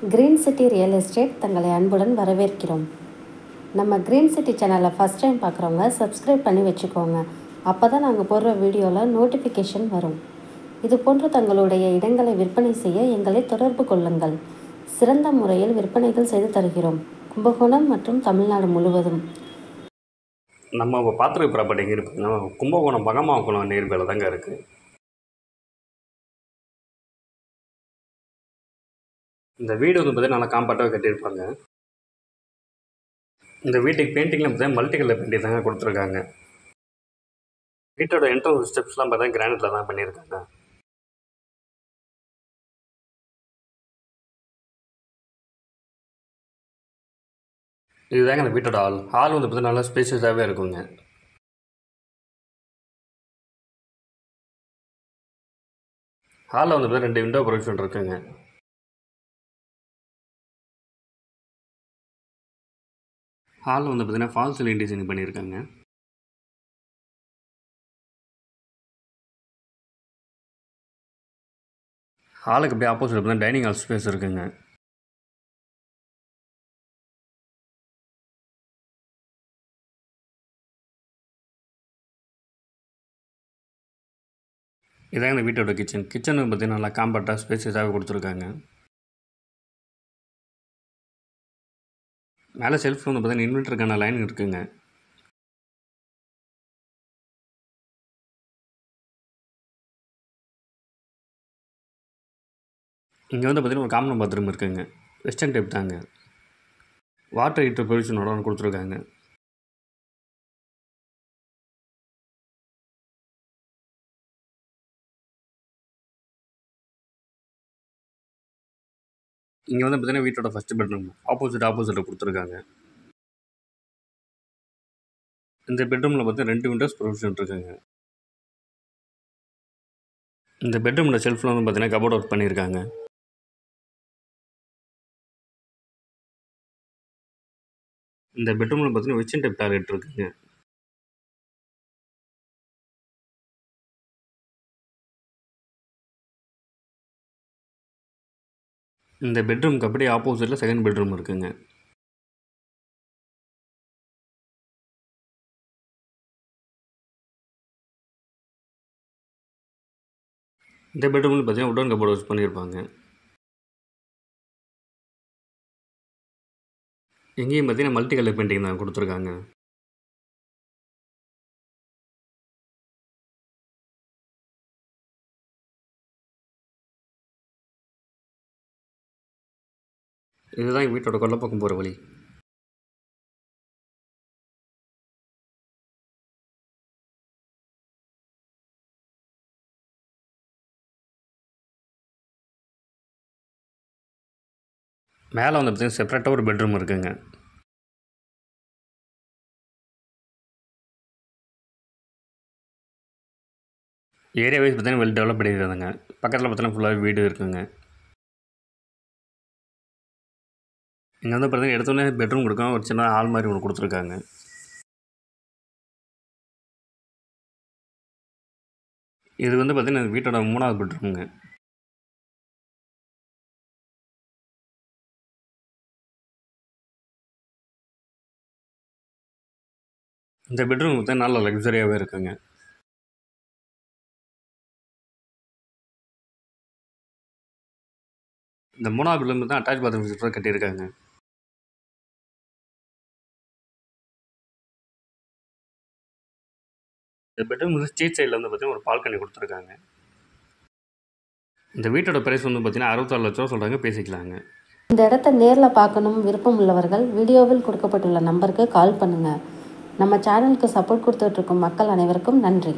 Green city real estate தங்களை அன்புடன் வரவேற்கிறோம். நம்ம கிரீன் சிட்டி சேனலை ஃபஸ்ட் டைம் பார்க்குறவங்க சப்ஸ்கிரைப் பண்ணி வச்சுக்கோங்க. அப்போ தான் நாங்கள் போடுற வீடியோவில் நோட்டிஃபிகேஷன் வரும். இது போன்று தங்களுடைய இடங்களை விற்பனை செய்ய எங்களை தொடர்பு கொள்ளுங்கள். சிறந்த முறையில் விற்பனைகள் செய்து தருகிறோம். கும்பகோணம் மற்றும் தமிழ்நாடு முழுவதும். நம்ம பார்த்துருக்க ப்ராப்பர்ட்டி எங்கே இருக்குதுன்னா கும்பகோணம் பகமாக்குளம் நேர்வேல தாங்க இருக்குது. இந்த வீடு வந்து பார்த்தீங்கன்னா நல்லா காம்பாக்டாக கட்டியிருப்பாங்க. இந்த வீட்டுக்கு பெயிண்டிங்லாம் பார்த்தீங்கன்னா மல்டி கலர் பெயிண்டிங் தாங்க கொடுத்துருக்காங்க. வீட்டோட என்ட்ரன்ஸ் ஸ்டெப்ஸ்லாம் பார்த்தீங்கன்னா கிரானைட்டில் தான் பண்ணியிருக்காங்க. இதுதாங்க அந்த வீட்டோட ஹால் வந்து பார்த்தீங்கன்னா நல்லா ஸ்பேஷியஸாகவே இருக்குங்க. ஹாலில் வந்து பார்த்தீங்கன்னா 2 விண்டோ ப்ரொவிஷன் இருக்குங்க. ஹாலில் வந்து பார்த்தீங்கன்னா ஃபால் சீலிங் டிசைன் பண்ணியிருக்காங்க. ஹாலுக்கு அப்படியே ஆப்போசிட் பார்த்தீங்கன்னா டைனிங் ஹால் ஸ்பேஸ் இருக்குங்க. இதாங்க இந்த வீட்டோட கிச்சன் பார்த்தீங்கன்னா நல்லா காம்பாக்டாக ஸ்பேஸஸாகவே கொடுத்துருக்காங்க. மேலே செல்ஃபில் வந்து பார்த்தீங்கன்னா இன்வெர்ட்டருக்கான லைன் இருக்குங்க. இங்கே வந்து பார்த்தீங்கன்னா ஒரு காமன் பாத்ரூம் இருக்குங்க. வெஸ்டர்ன் டைப் தாங்க. வாட்டர் ஹீட்டர் ப்ரொவிஷனோட கொடுத்துருக்காங்க. இங்கே வந்து பார்த்தீங்கன்னா வீட்டோட ஃபஸ்ட்டு பெட்ரூம் ஆப்போசிட்டில் கொடுத்துருக்காங்க. இந்த பெட்ரூமில் பார்த்தீங்கன்னா 2 விண்டோஸ் ப்ரொவிஷன் இருக்குங்க. இந்த பெட்ரூமில் செல்ஃபில் வந்து பார்த்தீங்கன்னா கபோர்ட் ஒர்க் பண்ணியிருக்காங்க. இந்த பெட்ரூமில் பார்த்தீங்கன்னா வெஸ்டர்ன் டைப் டாய்லெட் இருக்குங்க. இந்த பெட்ரூமுக்கு அப்படியே ஆப்போசிட்டில் செகண்ட் பெட்ரூம் இருக்குங்க. இந்த பெட்ரூமில் பார்த்தீங்கன்னா உடன் கபோர்ட் யூஸ் பண்ணியிருப்பாங்க. எங்கேயும் பார்த்தீங்கன்னா மல்டி கலர் பெயிண்டிங் தான் கொடுத்துருக்காங்க. இதுதான் வீட்டோட கொல்லைப்பக்கம் போகிற வழி. மேலே வந்து பார்த்தீங்கன்னா செப்பரேட்டாக ஒரு பெட்ரூம் இருக்குங்க. ஏரியா வைஸ் பார்த்தீங்கன்னா வெல் டெவலப் பண்ணியிருக்காங்க. பக்கத்தில் பார்த்தீங்கன்னா ஃபுல்லாக வீடு இருக்குங்க. இங்கே வந்து பார்த்தீங்கன்னா எடுத்தோடனே பெட்ரூம் கொடுக்காம ஒரு சின்ன ஹால் மாதிரி ஒன்று கொடுத்துருக்காங்க. இது வந்து பார்த்தீங்கன்னா வீட்டோட 3வது பெட்ரூமுங்க. இந்த பெட்ரூம் பார்த்தீங்கன்னா நல்ல லக்ஸரியாகவே இருக்குங்க. இந்த 3வது பெட்ரூம் தான் அட்டாச் பாத்ரூம் சிஸ்டம் கட்டியிருக்காங்க. இந்த பெட்ரூம் வந்து ஸ்ட்ரீட் சைடில் வந்து பார்த்தீங்கன்னா ஒரு பால்கனி கொடுத்துருக்காங்க. இந்த வீட்டோட ப்ரைஸ் வந்து பார்த்தீங்கன்னா 64 லட்ச ரூபா சொல்கிறாங்க, பேசிக்கலாங்க. இந்த இடத்த நேரில் பார்க்கணும் விருப்பம் உள்ளவர்கள் வீடியோவில் கொடுக்கப்பட்டுள்ள நம்பருக்கு கால் பண்ணுங்கள். நம்ம சேனலுக்கு சப்போர்ட் கொடுத்துட்ருக்கும் மக்கள் அனைவருக்கும் நன்றி.